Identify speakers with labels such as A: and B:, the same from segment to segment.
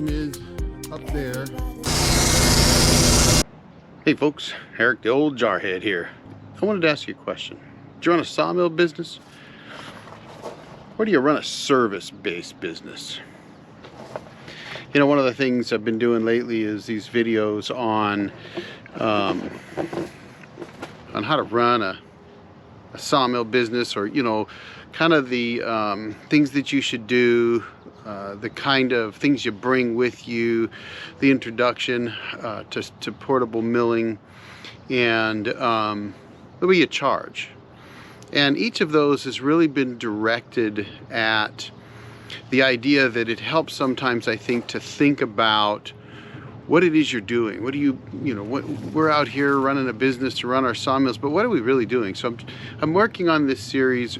A: problem is up there.
B: Hey folks, Eric the old Jarhead here. I wanted to ask you a question. Do you run a sawmill business? Or do you run a service-based business? You know, one of the things I've been doing lately is these videos on how to run a sawmill business, or, you know, kind of the things that you should do, the kind of things you bring with you, the introduction to portable milling, and the way you charge. And each of those has really been directed at the idea that it helps sometimes, I think, to think about what it is you're doing. What do you know, we're out here running a business to run our sawmills, but what are we really doing? So I'm working on this series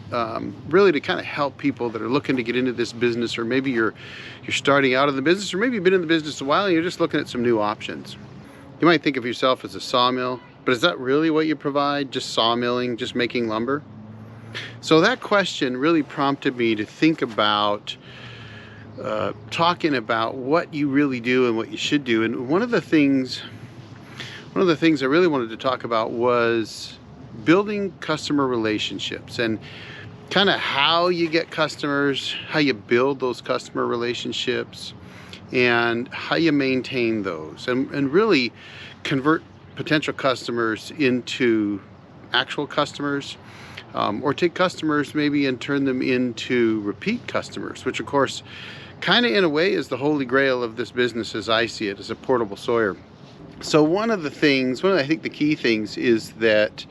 B: really to kind of help people that are looking to get into this business, or maybe you're starting out in the business, or maybe you've been in the business a while and you're just looking at some new options. You might think of yourself as a sawmill, but is that really what you provide? Just sawmilling, just making lumber? So that question really prompted me to think about talking about what you really do and what you should do. And one of the things I really wanted to talk about was building customer relationships, and kind of how you get customers, how you build those customer relationships, and how you maintain those, and really convert potential customers into actual customers, or take customers maybe and turn them into repeat customers, which of course kind of in a way is the holy grail of this business as I see it, as a portable sawyer. So one of I think the key things is that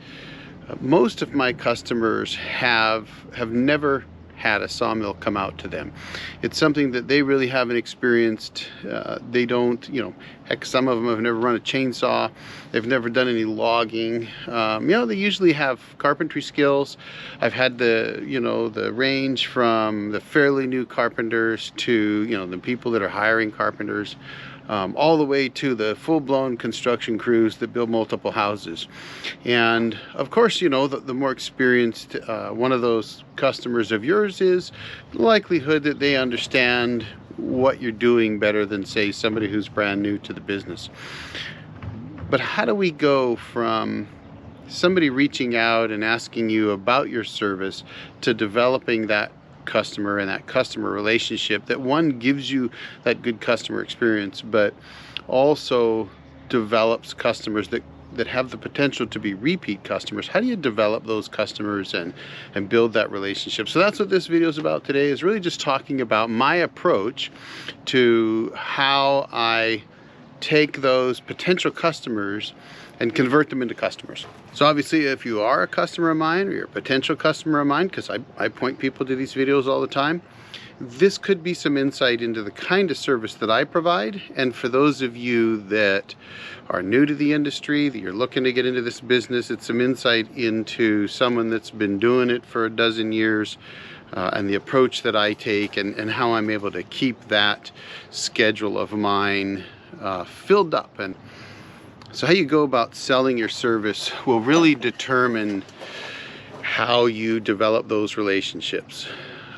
B: most of my customers have never had a sawmill come out to them. It's something that they really haven't experienced. They don't, you know, heck, some of them have never run a chainsaw. They've never done any logging. You know, they usually have carpentry skills. I've had the range from the fairly new carpenters to, you know, the people that are hiring carpenters, all the way to the full-blown construction crews that build multiple houses. And of course, you know, the more experienced one of those customers of yours is, the likelihood that they understand what you're doing better than, say, somebody who's brand new to the business. But how do we go from somebody reaching out and asking you about your service to developing that customer and that customer relationship that, one, gives you that good customer experience, but also develops customers that have the potential to be repeat customers? How do you develop those customers and build that relationship? So that's what this video is about today, is really just talking about my approach to how I take those potential customers and convert them into customers. So obviously, if you are a customer of mine, or you're a potential customer of mine, because I point people to these videos all the time, this could be some insight into the kind of service that I provide. And for those of you that are new to the industry, that you're looking to get into this business, it's some insight into someone that's been doing it for a dozen years, and the approach that I take, and how I'm able to keep that schedule of mine filled up. And so how you go about selling your service will really determine how you develop those relationships.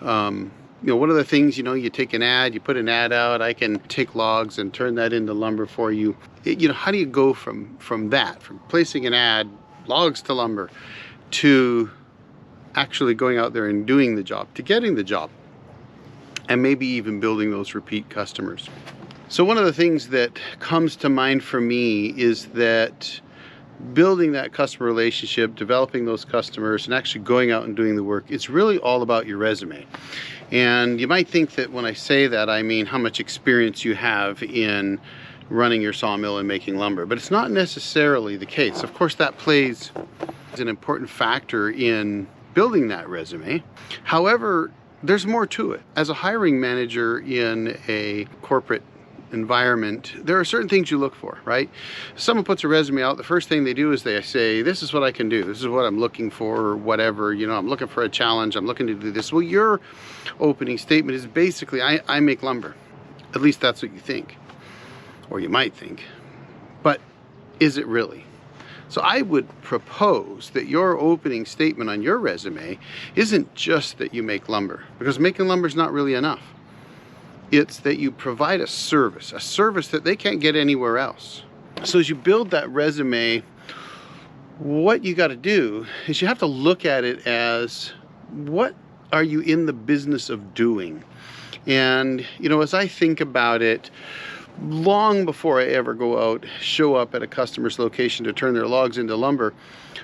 B: You know, one of the things, you know, you take an ad, you put an ad out, I can take logs and turn that into lumber for you. You know, how do you go from that, from placing an ad, logs to lumber, to actually going out there and doing the job, to getting the job, and maybe even building those repeat customers? So one of the things that comes to mind for me is that building that customer relationship, developing those customers, and actually going out and doing the work, it's really all about your resume. And you might think that when I say that, I mean how much experience you have in running your sawmill and making lumber, but it's not necessarily the case. Of course, that plays an important factor in building that resume. However, there's more to it. As a hiring manager in a corporate environment, there are certain things you look for, right? If someone puts a resume out, the first thing they do is they say, this is what I can do, this is what I'm looking for, or whatever, you know, I'm looking for a challenge, I'm looking to do this. Well, your opening statement is basically, I make lumber. At least that's what you think, or you might think. But is it really? So I would propose that your opening statement on your resume isn't just that you make lumber, because making lumber is not really enough. It's that you provide a service that they can't get anywhere else. So as you build that resume, what you got to do is you have to look at it as, what are you in the business of doing? And, you know, as I think about it, long before I ever go out, show up at a customer's location to turn their logs into lumber,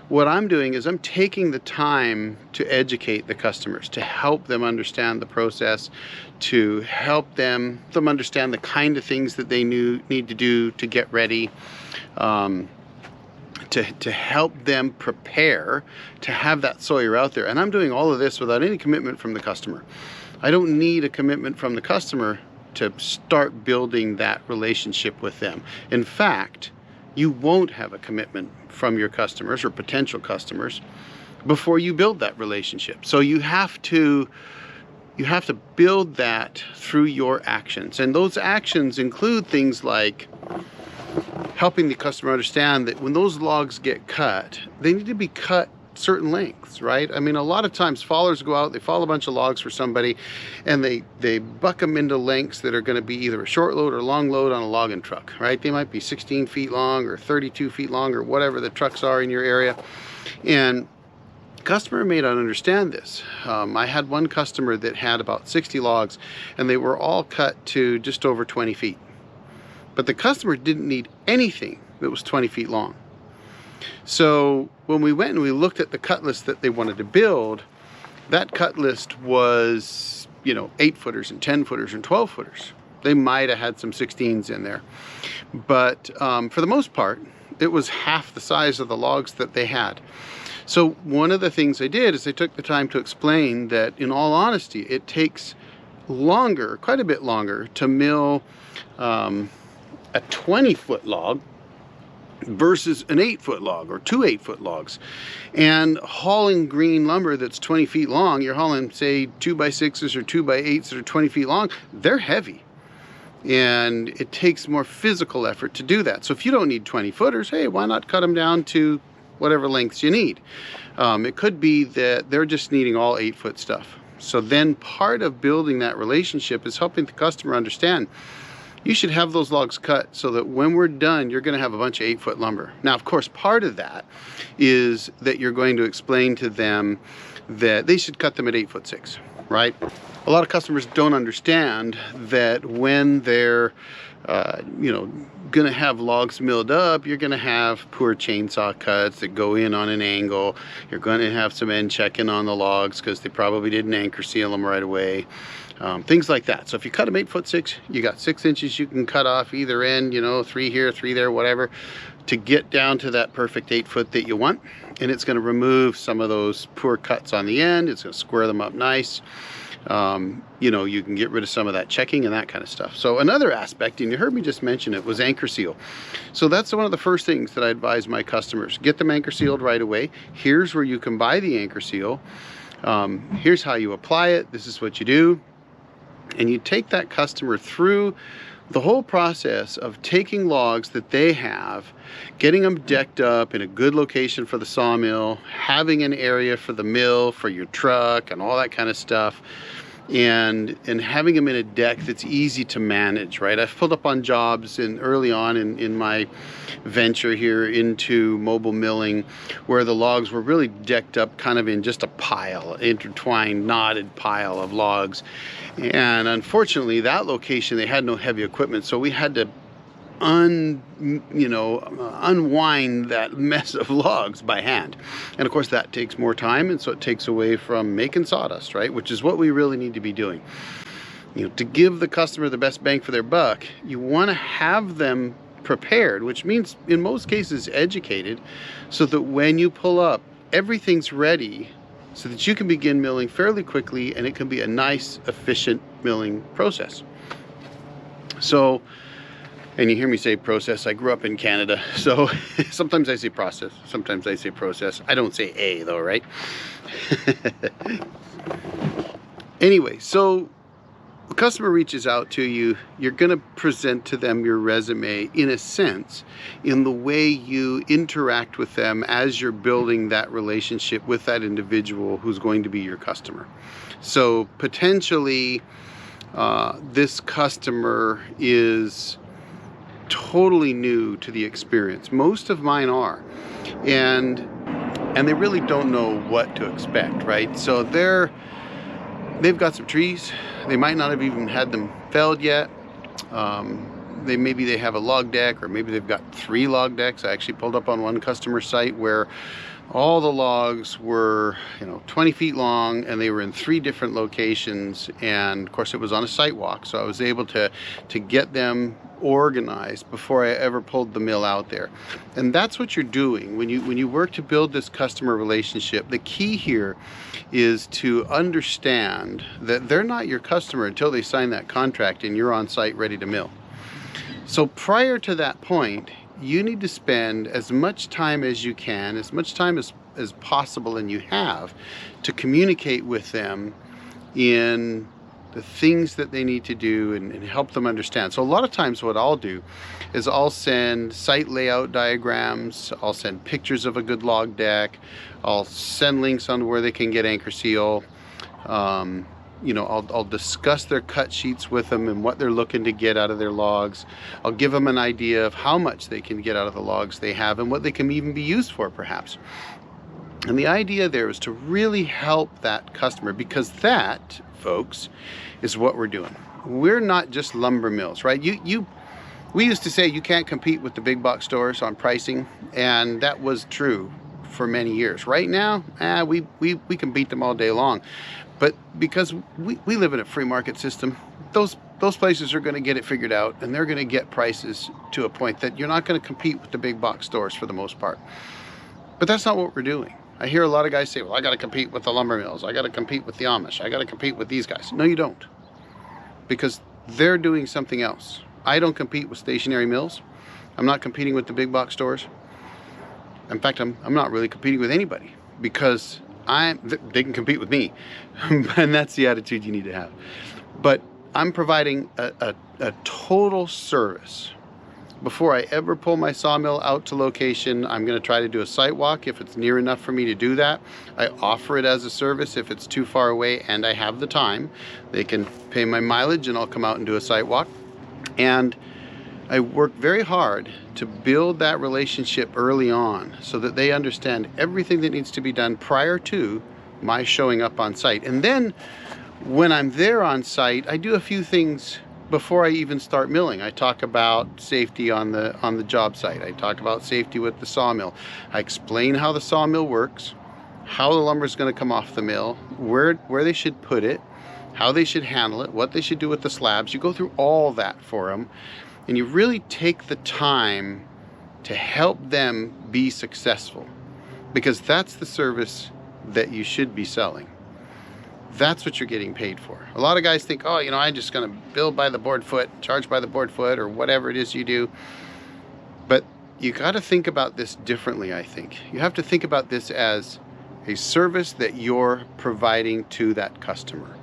B: what I'm doing is I'm taking the time to educate the customers, to help them understand the process, to help them understand the kind of things that they need to do to get ready, to help them prepare to have that Sawyer out there. And I'm doing all of this without any commitment from the customer. I don't need a commitment from the customer to start building that relationship with them. In fact, you won't have a commitment from your customers or potential customers before you build that relationship. So you have to build that through your actions. And those actions include things like helping the customer understand that when those logs get cut, they need to be cut certain lengths, right? I mean, a lot of times fallers go out, they fall a bunch of logs for somebody, and they buck them into lengths that are going to be either a short load or long load on a logging truck, right? They might be 16 feet long or 32 feet long or whatever the trucks are in your area. And customer may not understand this. I had one customer that had about 60 logs, and they were all cut to just over 20 feet. But the customer didn't need anything that was 20 feet long. So when we went and we looked at the cut list that they wanted to build, that cut list was, you know, 8-footers and 10-footers and 12-footers. They might have had some 16s in there. But for the most part, it was half the size of the logs that they had. So one of the things I did is I took the time to explain that, in all honesty, it takes longer, quite a bit longer, to mill a 20-foot log versus an 8-foot log or two 8-foot logs. And hauling green lumber that's 20 feet long, you're hauling, say, 2x6s or 2x8s that are 20 feet long, they're heavy. And it takes more physical effort to do that. So if you don't need 20-footers, hey, why not cut them down to whatever lengths you need? It could be that they're just needing all 8-foot stuff. So then part of building that relationship is helping the customer understand, you should have those logs cut so that when we're done, you're going to have a bunch of 8-foot lumber. Now, of course, part of that is that you're going to explain to them that they should cut them at 8'6", right? A lot of customers don't understand that when they're, you know, going to have logs milled up, you're going to have poor chainsaw cuts that go in on an angle. You're going to have some end checking on the logs because they probably didn't anchor seal them right away. Things like that. So if you cut them 8'6", you got 6 inches you can cut off either end, you know, 3 here, 3 there, whatever, to get down to that perfect 8-foot that you want. And it's going to remove some of those poor cuts on the end. It's going to square them up nice. You know, you can get rid of some of that checking and that kind of stuff. So another aspect, and you heard me just mention it, was anchor seal. So that's one of the first things that I advise my customers. Get them anchor sealed right away. Here's where you can buy the anchor seal. Here's how you apply it. This is what you do. And you take that customer through the whole process of taking logs that they have, getting them decked up in a good location for the sawmill, having an area for the mill, for your truck and all that kind of stuff, and having them in a deck that's easy to manage, right? I've pulled up on jobs early on in my venture here into mobile milling where the logs were really decked up kind of in just a pile, intertwined, knotted pile of logs. And unfortunately, that location, they had no heavy equipment, so we had to unwind that mess of logs by hand. And of course that takes more time, and so it takes away from making sawdust, right? Which is what we really need to be doing. You know, to give the customer the best bang for their buck, you want to have them prepared, which means in most cases educated, so that when you pull up, everything's ready so that you can begin milling fairly quickly, and it can be a nice, efficient milling process. So, and you hear me say process, I grew up in Canada, so sometimes I say process, sometimes I say process. I don't say A though, right? Anyway, so the customer reaches out to you, you're going to present to them your resume in a sense, in the way you interact with them as you're building that relationship with that individual who's going to be your customer. So potentially, this customer is totally new to the experience. Most of mine are, and they really don't know what to expect, right? So they've got some trees. They might not have even had them felled yet. Maybe they have a log deck, or maybe they've got 3 log decks. I actually pulled up on one customer site where all the logs were, 20 feet long, and they were in 3 different locations. And of course, it was on a site walk, so I was able to get them organized before I ever pulled the mill out there. And that's what you're doing when you work to build this customer relationship. The key here is to understand that they're not your customer until they sign that contract and you're on site ready to mill. So prior to that point, you need to spend as much time as you can, as much time as possible, and you have, to communicate with them in the things that they need to do and help them understand. So a lot of times what I'll do is I'll send site layout diagrams, I'll send pictures of a good log deck, I'll send links on where they can get anchor seal. I'll discuss their cut sheets with them and what they're looking to get out of their logs. I'll give them an idea of how much they can get out of the logs they have and what they can even be used for, perhaps. And the idea there is to really help that customer, because that, folks, is what we're doing. We're not just lumber mills, right? We used to say you can't compete with the big box stores on pricing, and that was true for many years. Right now, we can beat them all day long. But because we live in a free market system, those places are going to get it figured out, and they're going to get prices to a point that you're not going to compete with the big box stores for the most part. But that's not what we're doing. I hear a lot of guys say, well, I got to compete with the lumber mills. I got to compete with the Amish. I got to compete with these guys. No, you don't. Because they're doing something else. I don't compete with stationary mills. I'm not competing with the big box stores. In fact, I'm not really competing with anybody, because they can compete with me. And that's the attitude you need to have. But I'm providing a total service. Before I ever pull my sawmill out to location, I'm going to try to do a site walk if it's near enough for me to do that. I offer it as a service if it's too far away and I have the time. They can pay my mileage and I'll come out and do a site walk. And I work very hard to build that relationship early on so that they understand everything that needs to be done prior to my showing up on site. And then when I'm there on site, I do a few things before I even start milling. I talk about safety on the job site. I talk about safety with the sawmill. I explain how the sawmill works, how the lumber is going to come off the mill, where they should put it, how they should handle it, what they should do with the slabs. You go through all that for them, and you really take the time to help them be successful, because that's the service that you should be selling. That's what you're getting paid for. A lot of guys think, oh, I'm just going to bill by the board foot, charge by the board foot, or whatever it is you do. But you got to think about this differently, I think. You have to think about this as a service that you're providing to that customer.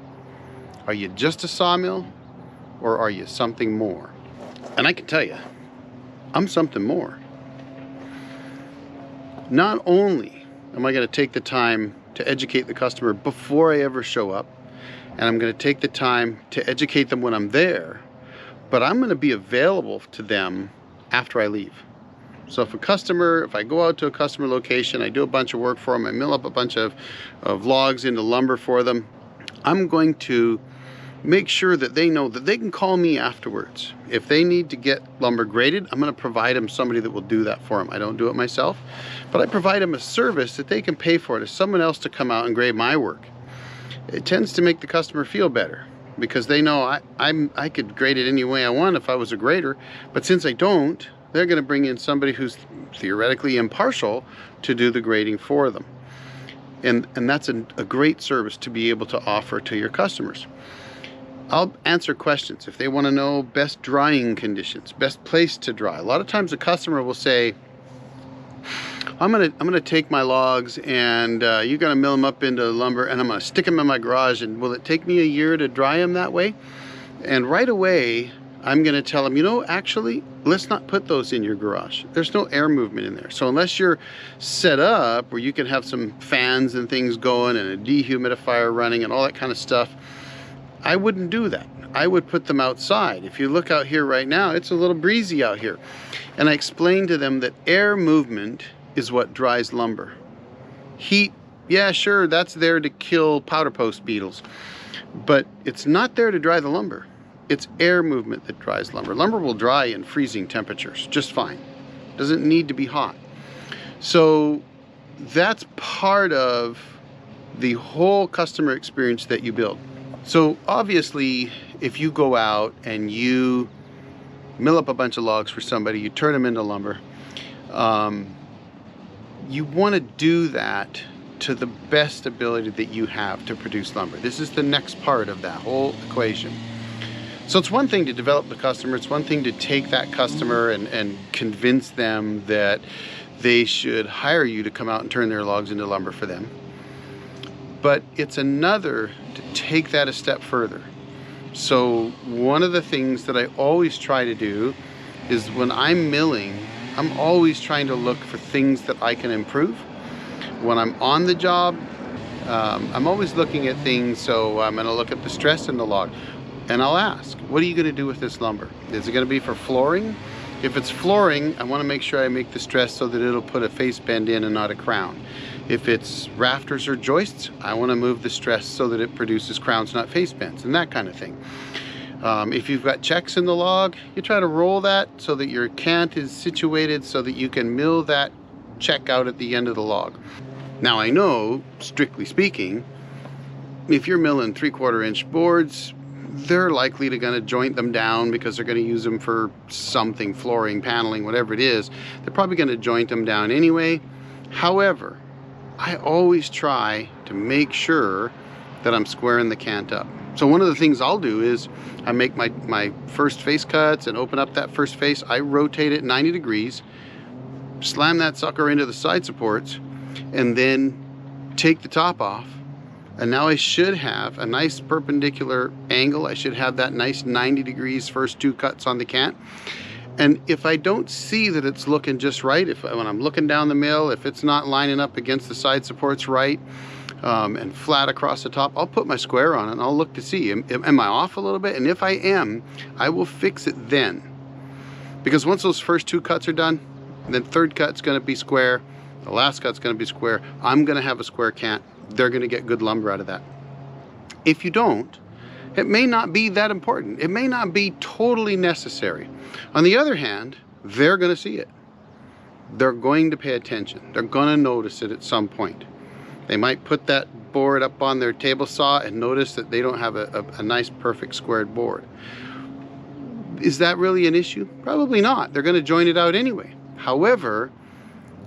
B: Are you just a sawmill, or are you something more? And I can tell you, I'm something more. Not only am I going to take the time to educate the customer before I ever show up, and I'm going to take the time to educate them when I'm there, but I'm going to be available to them after I leave. So if I go out to a customer location, I do a bunch of work for them, I mill up a bunch of logs into lumber for them, I'm going to make sure that they know that they can call me afterwards. If they need to get lumber graded, I'm going to provide them somebody that will do that for them. I don't do it myself, but I provide them a service that they can pay for to someone else to come out and grade my work. It tends to make the customer feel better, because they know I could grade it any way I want if I was a grader, but since I don't, they're going to bring in somebody who's theoretically impartial to do the grading for them. And that's a great service to be able to offer to your customers. I'll answer questions if they want to know best drying conditions, best place to dry. A lot of times a customer will say, I'm gonna take my logs and you're gonna mill them up into lumber, and I'm gonna stick them in my garage, and will it take me a year to dry them that way? And right away I'm gonna tell them, actually, let's not put those in your garage. There's no air movement in there. So unless you're set up where you can have some fans and things going and a dehumidifier running and all that kind of stuff, I wouldn't do that. I would put them outside. If you look out here right now, it's a little breezy out here. And I explained to them that air movement is what dries lumber. Heat, yeah, sure, that's there to kill powder post beetles, but it's not there to dry the lumber. It's air movement that dries lumber. Lumber will dry in freezing temperatures just fine. Doesn't need to be hot. So that's part of the whole customer experience that you build. So obviously, if you go out and you mill up a bunch of logs for somebody, you turn them into lumber, you want to do that to the best ability that you have to produce lumber. This is the next part of that whole equation. So it's one thing to develop the customer, it's one thing to take that customer and convince them that they should hire you to come out and turn their logs into lumber for them. But it's another to take that a step further. So one of the things that I always try to do is when I'm milling, I'm always trying to look for things that I can improve. When I'm on the job, I'm always looking at things. So I'm going to look at the stress in the log and I'll ask, what are you going to do with this lumber? Is it going to be for flooring? If it's flooring, I want to make sure I make the stress so that it'll put a face bend in and not a crown. If it's rafters or joists, I want to move the stress so that it produces crowns, not face bends, and that kind of thing. If you've got checks in the log, you try to roll that so that your cant is situated so that you can mill that check out at the end of the log. Now I know, strictly speaking, if you're milling 3/4 inch boards, they're likely to gonna joint them down because they're gonna use them for something, flooring, paneling, whatever it is. They're probably gonna joint them down anyway. However, I always try to make sure that I'm squaring the cant up. So one of the things I'll do is I make my first face cuts and open up that first face. I rotate it 90 degrees, slam that sucker into the side supports, and then take the top off. And now I should have a nice perpendicular angle. I should have that nice 90 degrees first two cuts on the cant. And if I don't see that it's looking just right, when I'm looking down the mill, if it's not lining up against the side supports right, and flat across the top, I'll put my square on it and I'll look to see, am I off a little bit? And if I am, I will fix it then. Because once those first two cuts are done, then third cut's gonna be square, the last cut's gonna be square, I'm gonna have a square cant. They're gonna get good lumber out of that. If you don't, it may not be that important. It may not be totally necessary. On the other hand, they're gonna see it. They're going to pay attention. They're gonna notice it at some point. They might put that board up on their table saw and notice that they don't have a nice perfect squared board. Is that really an issue? Probably not. They're gonna join it out anyway. However,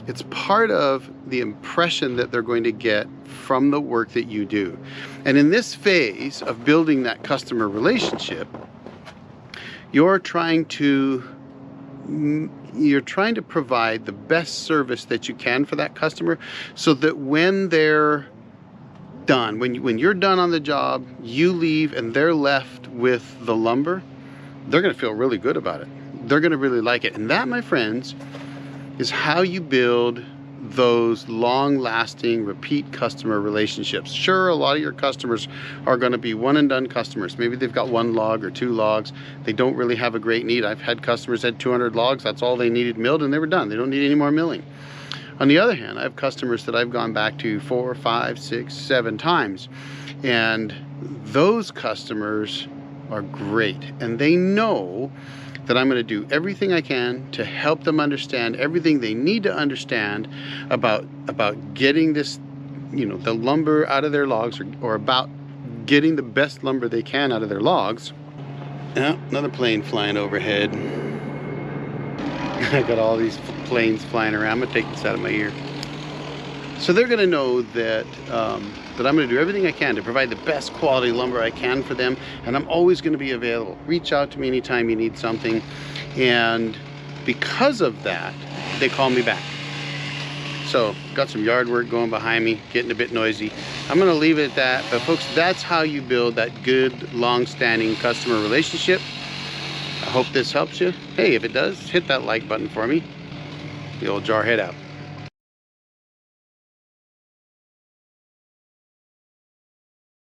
B: it's part of the impression that they're going to get from the work that you do. And in this phase of building that customer relationship, you're trying to provide the best service that you can for that customer so that when they're done, when you're done on the job, you leave and they're left with the lumber, they're gonna feel really good about it. They're gonna really like it. And that, my friends, is how you build those long-lasting repeat customer relationships. Sure, a lot of your customers are going to be one and done customers. Maybe they've got 1 log or 2 logs. They don't really have a great need. I've had customers that had 200 logs. That's all they needed milled and they were done. They don't need any more milling. On the other hand, I have customers that I've gone back to 4, 5, 6, 7 times. And those customers are great. And they know that I'm going to do everything I can to help them understand everything they need to understand about getting this, the lumber out of their logs, or about getting the best lumber they can out of their logs. Yeah, another plane flying overhead. I got all these planes flying around. I'm gonna take this out of my ear. So they're gonna know that that I'm gonna do everything I can to provide the best quality lumber I can for them, and I'm always gonna be available. Reach out to me anytime you need something, and because of that, they call me back. So, got some yard work going behind me, getting a bit noisy. I'm gonna leave it at that, but folks, that's how you build that good, long-standing customer relationship. I hope this helps you. Hey, if it does, hit that like button for me. The old Jarhead out.